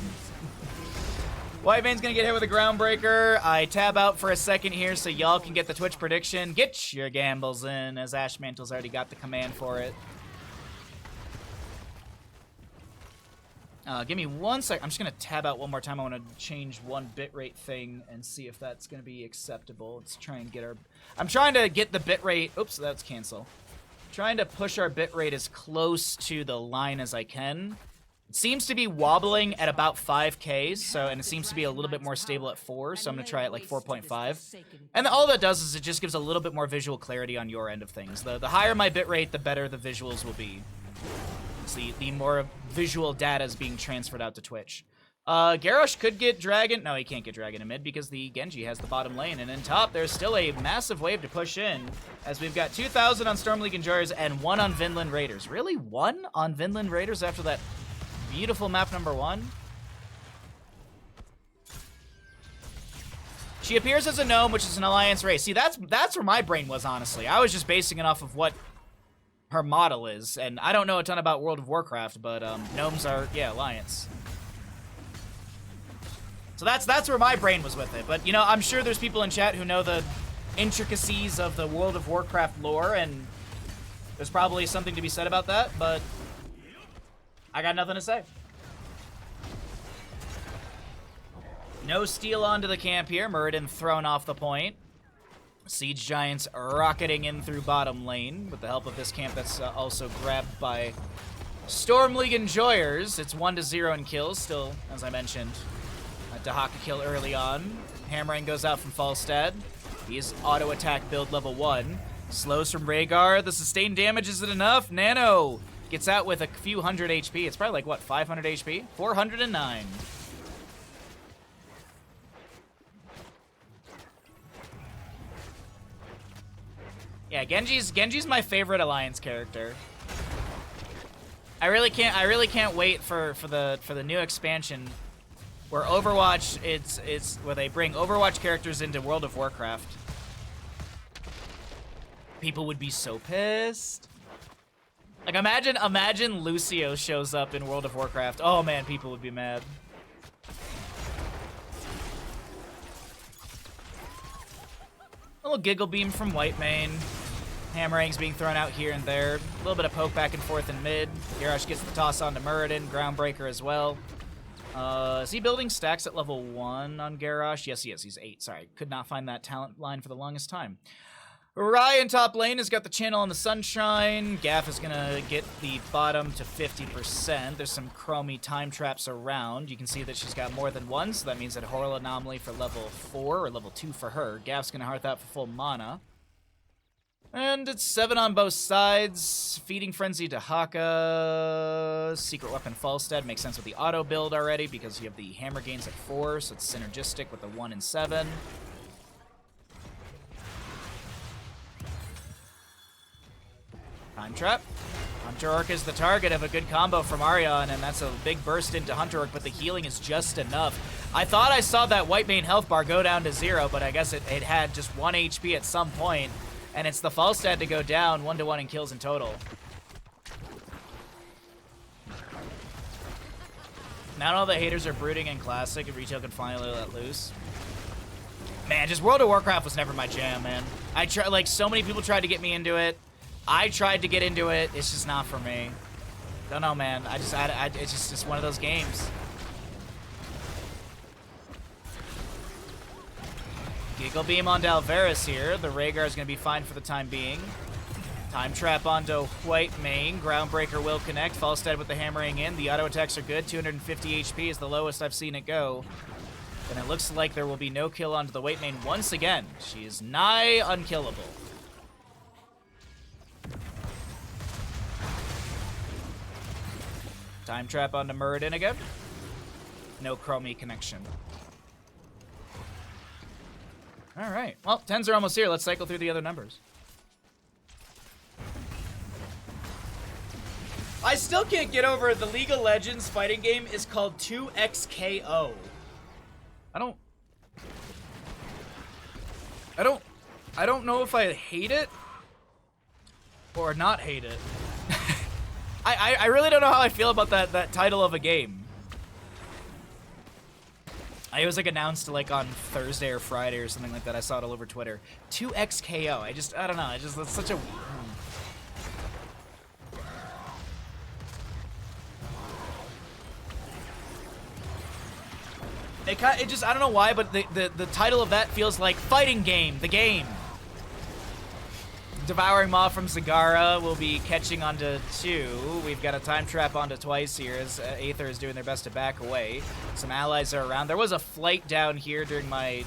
White Mane's gonna get hit with a Groundbreaker. I tab out for a second here so y'all can get the Twitch prediction. Get your gambles in, as Ashmantle's already got the command for it. Give me 1 sec. I'm just gonna tab out one more time. I want to change one bitrate thing and see if that's gonna be acceptable. Let's try and get our... I'm trying to get the bitrate... Oops, that's cancel. Trying to push our bitrate as close to the line as I can. It seems to be wobbling at about 5K, and it seems to be a little bit more stable at 4, so I'm going to try it like 4.5. And all that does is it just gives a little bit more visual clarity on your end of things. The higher my bitrate, the better the visuals will be. It's the more visual data is being transferred out to Twitch. Garrosh could get Dragon. No, he can't get Dragon in mid because the Genji has the bottom lane. And in top, there's still a massive wave to push in as we've got 2,000 on Storm League Enjoyers and 1 on Vinland Raiders. Really? 1 on Vinland Raiders after that beautiful map number 1? She appears as a gnome, which is an Alliance race. See, that's where my brain was, honestly. I was just basing it off of what her model is. And I don't know a ton about World of Warcraft, but gnomes are, yeah, Alliance. So that's where my brain was with it. But, you know, I'm sure there's people in chat who know the intricacies of the World of Warcraft lore, and there's probably something to be said about that, but I got nothing to say. No steal onto the camp here. Muradin thrown off the point. Siege Giants rocketing in through bottom lane with the help of this camp that's also grabbed by Storm League Enjoyers. It's 1-0 in kills, still, as I mentioned. Dahaka kill early on. Hammering goes out from Falstad. He's auto attack build level 1. Slows from Rhaegar. The sustained damage isn't enough. Nano gets out with a few hundred HP. It's probably like, what, 500 HP? 409. Yeah, Genji's my favorite Alliance character. I really can't wait for the new expansion where Overwatch, it's where they bring Overwatch characters into World of Warcraft. People would be so pissed. Like, imagine Lucio shows up in World of Warcraft. Oh man, people would be mad. A little giggle beam from Whitemane. Hammerang's being thrown out here and there. A little bit of poke back and forth in mid. Garrosh gets the toss onto Muradin. Groundbreaker as well. Is he building stacks at level 1 on Garrosh? Yes, he is. He's 8. Sorry, could not find that talent line for the longest time. Ryan top lane has got the channel on the Sunshine. Gaff is going to get the bottom to 50%. There's some Chromie time traps around. You can see that she's got more than one, so that means that Horror Anomaly for level 4 or level 2 for her. Gaff's going to hearth out for full mana. And it's 7 on both sides. Feeding Frenzy to Haka. Secret Weapon Falstead makes sense with the auto build already because you have the hammer gains at 4, so it's synergistic with the 1 and 7. Time Trap. Hunter Orc is the target of a good combo from Arion, and that's a big burst into Hunter Orc, but the healing is just enough. I thought I saw that Whitemane health bar go down to 0, but I guess it had just 1 HP at some point, and it's the Falstad to go down 1-to-1 in kills in total. Not all the haters are brooding in Classic, and Retail can finally let loose. Man, just World of Warcraft was never my jam, man. Like, so many people tried to get me into it. I tried to get into it. It's just not for me. Don't know, man. It's just one of those games. Giggle Beam onto Alvarez here. The Rhaegar is going to be fine for the time being. Time Trap onto Whitemane. Groundbreaker will connect. Falstad with the hammering in. The auto attacks are good. 250 HP is the lowest I've seen it go. And it looks like there will be no kill onto the Whitemane once again. She is nigh unkillable. Time Trap onto Muradin again. No Chromie connection. Alright. Well, 10s are almost here. Let's cycle through the other numbers. I still can't get over the League of Legends fighting game is called 2XKO. I don't know if I hate it or not hate it. I really don't know how I feel about that title of a game. It was like announced like on Thursday or Friday or something like that. I saw it all over Twitter. 2XKO. I don't know. It's such a... It just, I don't know why, but the title of that feels like fighting game, the game. Devouring Maw from Zagara will be catching onto 2. We've got a time trap onto twice here as Aether is doing their best to back away. Some allies are around. There was a flight down here during my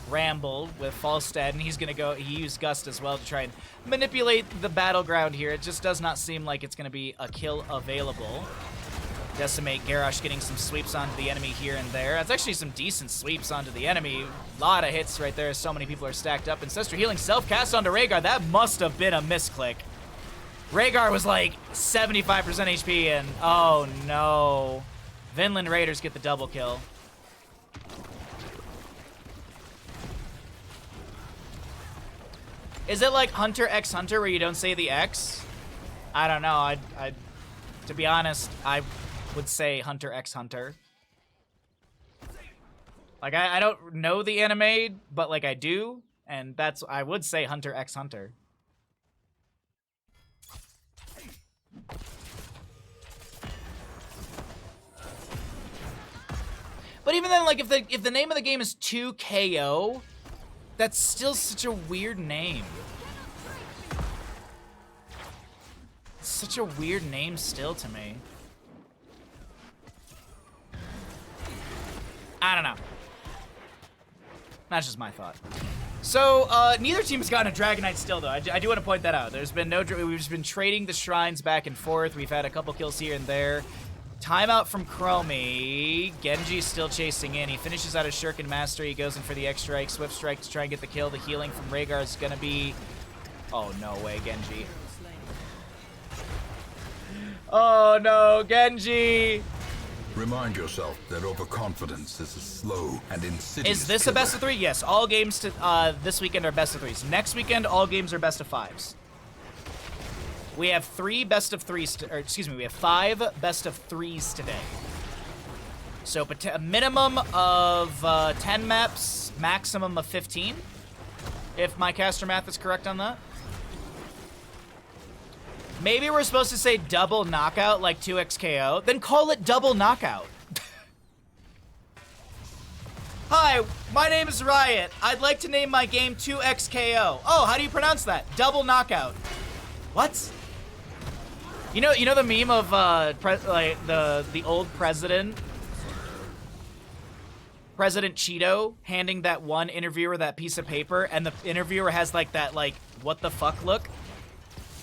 ramble with Falstad, and he's going to go, he used Gust as well to try and manipulate the battleground here. It just does not seem like it's going to be a kill available. Decimate, Garrosh getting some sweeps onto the enemy here and there. That's actually some decent sweeps onto the enemy. A lot of hits right there. So many people are stacked up. Ancestral Healing self-cast onto Rhaegar. That must have been a misclick. Rhaegar was like 75% HP and oh no. Vinland Raiders get the double kill. Is it like Hunter x Hunter where you don't say the X? I don't know. To be honest, I would say Hunter x Hunter. Like, I don't know the anime, but like I do, and I would say Hunter x Hunter. But even then, like, if the name of the game is 2KO, that's still such a weird name. It's such a weird name still to me. I don't know. That's just my thought. So, neither team has gotten a Dragonite still, though. I do want to point that out. There's been no... We've just been trading the shrines back and forth. We've had a couple kills here and there. Timeout from Chromie. Genji's still chasing in. He finishes out his Shuriken Mastery. He goes in for the X-Strike, Swift Strike to try and get the kill. The healing from Rhaegar is going to be... Oh, no way, Genji. Oh, no, Genji! Remind yourself that overconfidence is a slow and insidious Is this killer. a best of 3? Yes, all games this weekend are best of 3s. Next weekend, all games are best of 5s. We have 3 best of 3s, or excuse me, we have 5 best of 3s today. So a minimum of 10 maps, maximum of 15, if my caster math is correct on that. Maybe we're supposed to say double knockout like 2xKO, then call it double knockout. Hi, my name is Riot. I'd like to name my game 2xKO. Oh, how do you pronounce that? Double knockout. What? You know the meme of like the old President Cheeto handing that one interviewer that piece of paper, and the interviewer has like that what the fuck look?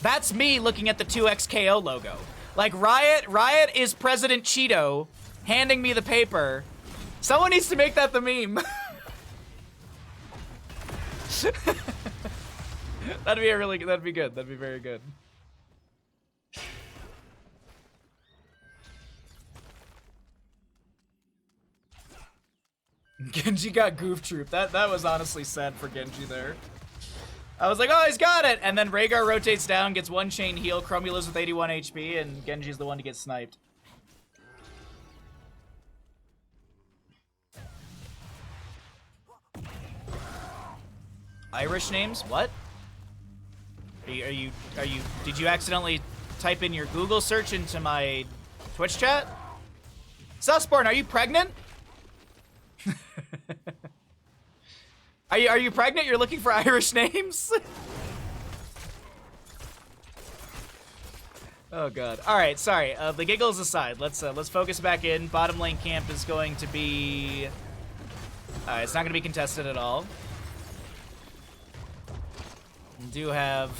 That's me looking at the 2xKO logo. Like Riot is President Cheeto handing me the paper. Someone needs to make that the meme. That'd be good. That'd be very good. Genji got goof troop. That was honestly sad for Genji there. I was like, oh, he's got it! And then Rhaegar rotates down, gets one chain heal, Chromie lives with 81 HP, and Genji's the one to get sniped. Irish names? What? Are you did you accidentally type in your Google search into my Twitch chat? Susborn, are you pregnant? Are you pregnant? You're looking for Irish names? Oh god. All right, sorry. The giggles aside, let's focus back in. Bottom lane camp is going to be. It's not going to be contested at all. We do have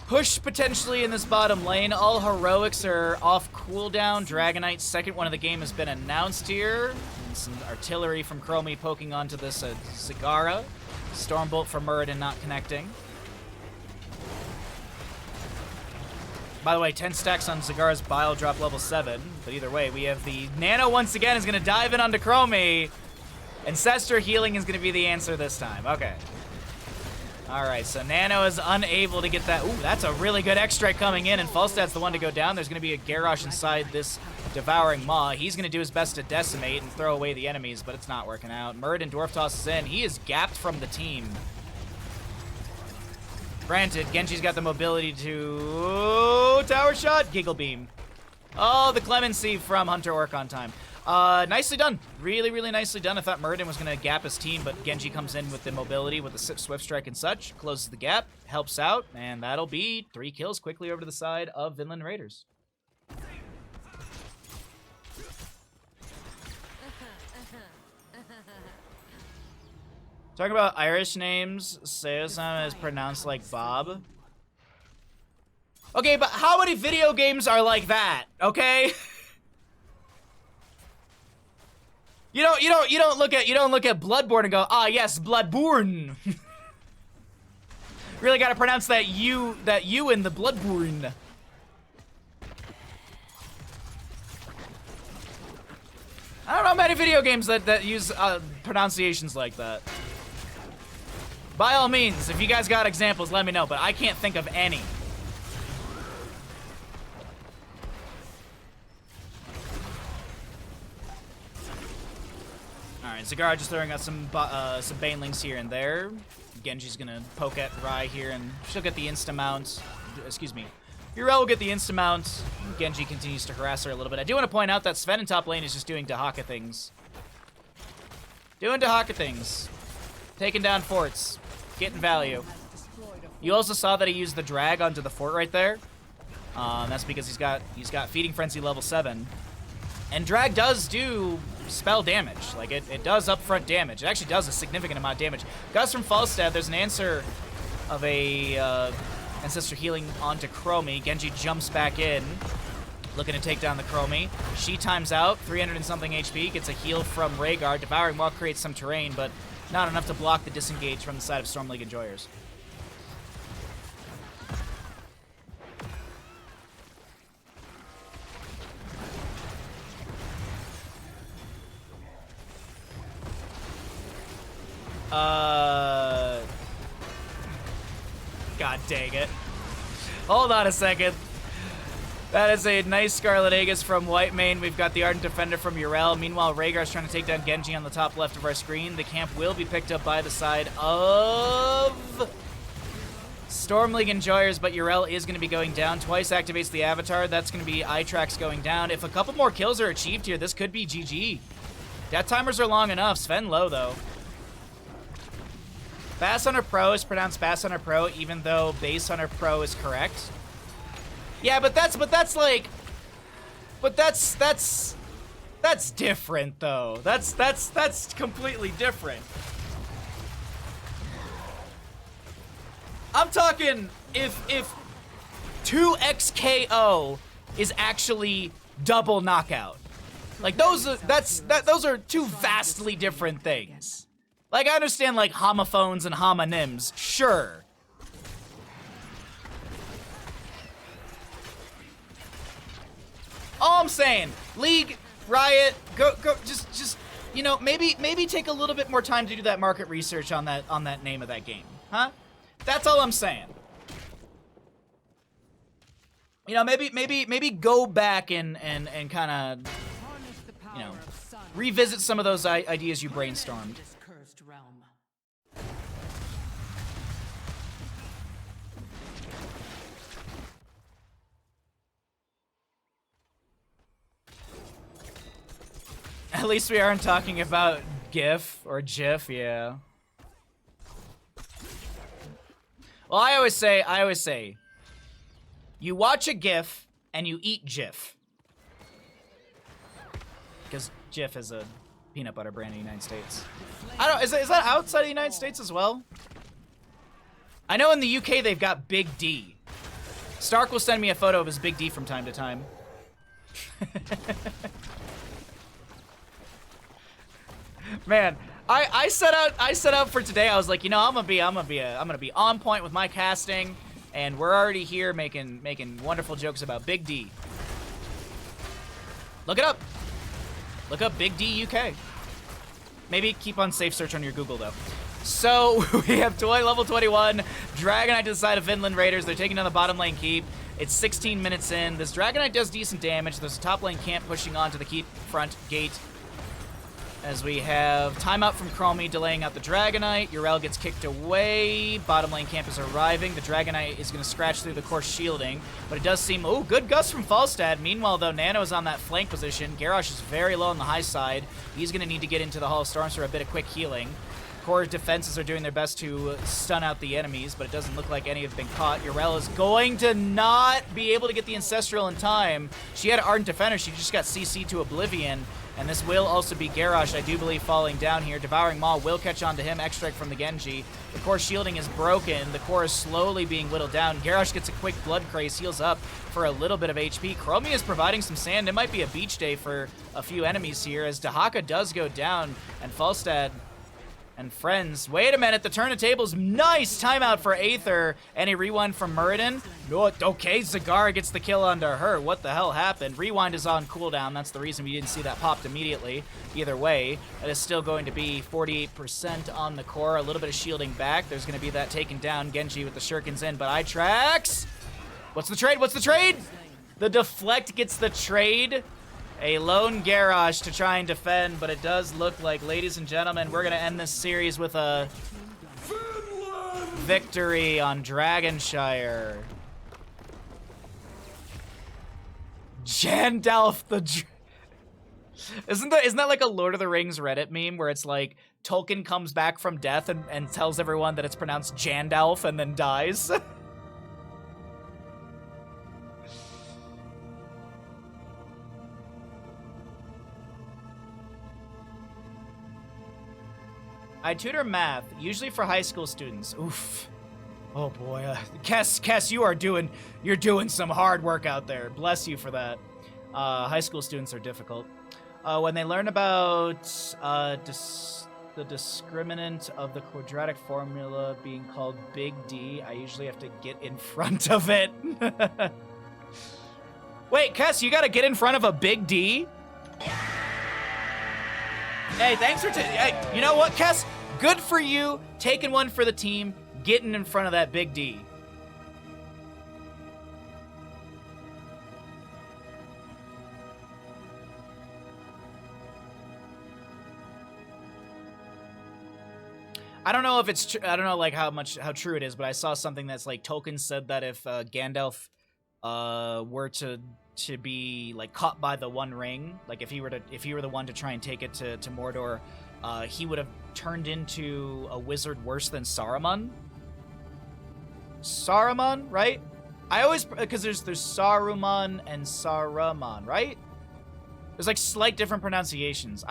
push potentially in this bottom lane. All heroics are off cooldown. Dragonite's second one of the game has been announced here. And some artillery from Chromie poking onto this Zagara. Stormbolt from Muradin not connecting. By the way, 10 stacks on Zagara's Bile drop level 7. But either way, we have the Nano once again is going to dive in onto Chromie. Ancestor healing is going to be the answer this time. Okay. Alright, so Nano is unable to get that. Ooh, that's a really good X-Strike coming in, and Falstad's the one to go down. There's going to be a Garrosh inside this Devouring Maw. He's going to do his best to decimate and throw away the enemies, but it's not working out. Muradin Dwarf tosses in. He is gapped from the team. Granted, Genji's got the mobility to tower shot, Giggle Beam. Oh, the clemency from Hunter Orc on time. Nicely done. Really, really nicely done. I thought Muradin was going to gap his team, but Genji comes in with the mobility, with the Swift Strike and such, closes the gap, helps out, and that'll be 3 kills quickly over to the side of Vinland Raiders. Talking about Irish names, Seosam is pronounced like Bob. Okay, but how many video games are like that? Okay? You don't look at Bloodborne and go, ah yes, Bloodborne. Really got to pronounce that U in the Bloodborne. I don't know many video games that use pronunciations like that. By all means, if you guys got examples, let me know, but I can't think of any. Alright, Zagara just throwing out some banelings here and there. Genji's gonna poke at Rai here, and she'll get the insta-mount. Excuse me. Urel will get the insta-mount. Genji continues to harass her a little bit. I do want to point out that Sven in top lane is just doing Dahaka things. Doing Dahaka things. Taking down forts. Getting value. You also saw that he used the drag onto the fort right there. That's because he's got Feeding Frenzy level 7. And drag does do spell damage. Like, it does upfront damage. It actually does a significant amount of damage. Gus from Falstad, there's an answer of a Ancestor healing onto Chromie. Genji jumps back in, looking to take down the Chromie. She times out, 300 and something HP, gets a heal from Rhaegar. Devouring Maw creates some terrain, but not enough to block the disengage from the side of Storm League Enjoyers. God dang it. Hold on a second. That is a nice Scarlet Aegis from Whitemane. We've got the Ardent Defender from Yrel. Meanwhile, Rhaegar's trying to take down Genji on the top left of our screen. The camp will be picked up by the side of Storm League Enjoyers, but Yrel is going to be going down. Twice activates the Avatar. That's going to be Itrax going down. If a couple more kills are achieved here, this could be GG. Death timers are long enough. Sven low, though. Bass Hunter Pro is pronounced Bass Hunter Pro, even though Base Hunter Pro is correct. Yeah, but that's different though. That's completely different. I'm talking if 2xKO is actually double knockout. Like those are two vastly different things. Like I understand like homophones and homonyms, sure. All I'm saying, League, Riot, go, just, you know, maybe take a little bit more time to do that market research on that name of that game, huh? That's all I'm saying. You know, maybe go back and kind of, you know, revisit some of those ideas you brainstormed. At least we aren't talking about GIF or GIF, yeah. Well, I always say, you watch a GIF and you eat GIF. Because GIF is a peanut butter brand in the United States. I don't, is that outside the United States as well? I know in the UK they've got Big D. Stark will send me a photo of his Big D from time to time. Man, I set out for today. I was like, you know, I'm gonna be on point with my casting, and we're already here making wonderful jokes about Big D. Look it up. Look up Big D UK. Maybe keep on safe search on your Google though. So we have level 21 Dragonite to the side of Vinland Raiders. They're taking down the bottom lane keep. It's 16 minutes in. This Dragonite does decent damage. There's a top lane camp pushing onto the keep front gate. As we have timeout from Chromie delaying out the Dragonite. Yrel gets kicked away. Bottom lane camp is arriving. The Dragonite is going to scratch through the course shielding. But it does seem... Oh, good gust from Falstad. Meanwhile, though, Nano is on that flank position. Garrosh is very low on the high side. He's going to need to get into the Hall of Storms for a bit of quick healing. Core defenses are doing their best to stun out the enemies, but it doesn't look like any have been caught. Yrel is going to not be able to get the Ancestral in time. She had Ardent Defender. She just got CC'd to Oblivion. And this will also be Garrosh, I do believe, falling down here. Devouring Maw will catch on to him. Extract from the Genji. The core shielding is broken. The core is slowly being whittled down. Garrosh gets a quick blood craze, heals up for a little bit of HP. Chromie is providing some sand. It might be a beach day for a few enemies here as Dahaka does go down and Falstad and friends. Wait a minute, the turn of tables. Nice timeout for Aether. Any rewind from Muradin? No, okay, Zagara gets the kill onto her. What the hell happened? Rewind is on cooldown. That's the reason we didn't see that popped immediately. Either way, it is still going to be 48% on the core. A little bit of shielding back. There's going to be that taken down. Genji with the shurikens in, but Itrax. What's the trade? What's the trade? The deflect gets the trade. A lone Garrosh to try and defend, but it does look like, ladies and gentlemen, we're going to end this series with a victory on Dragonshire. Jandalf the... Isn't that like a Lord of the Rings Reddit meme where it's like Tolkien comes back from death and tells everyone that it's pronounced Jandalf and then dies? I tutor math, usually for high school students. Oof. Oh boy. Kess, you're doing some hard work out there. Bless you for that. High school students are difficult. When they learn about the discriminant of the quadratic formula being called Big D, I usually have to get in front of it. Wait, Kess, you gotta get in front of a Big D? Hey, thanks for... Hey, you know what, Kess? Good for you, taking one for the team, getting in front of that Big D. I don't know if it's I don't know like how true it is, but I saw something that's like Tolkien said that if Gandalf were to be like caught by the One Ring, like if he were the one to try and take it to Mordor, he would have turned into a wizard worse than Saruman. Saruman, right? I always, because there's Saruman and Saruman, right? There's like slight different pronunciations.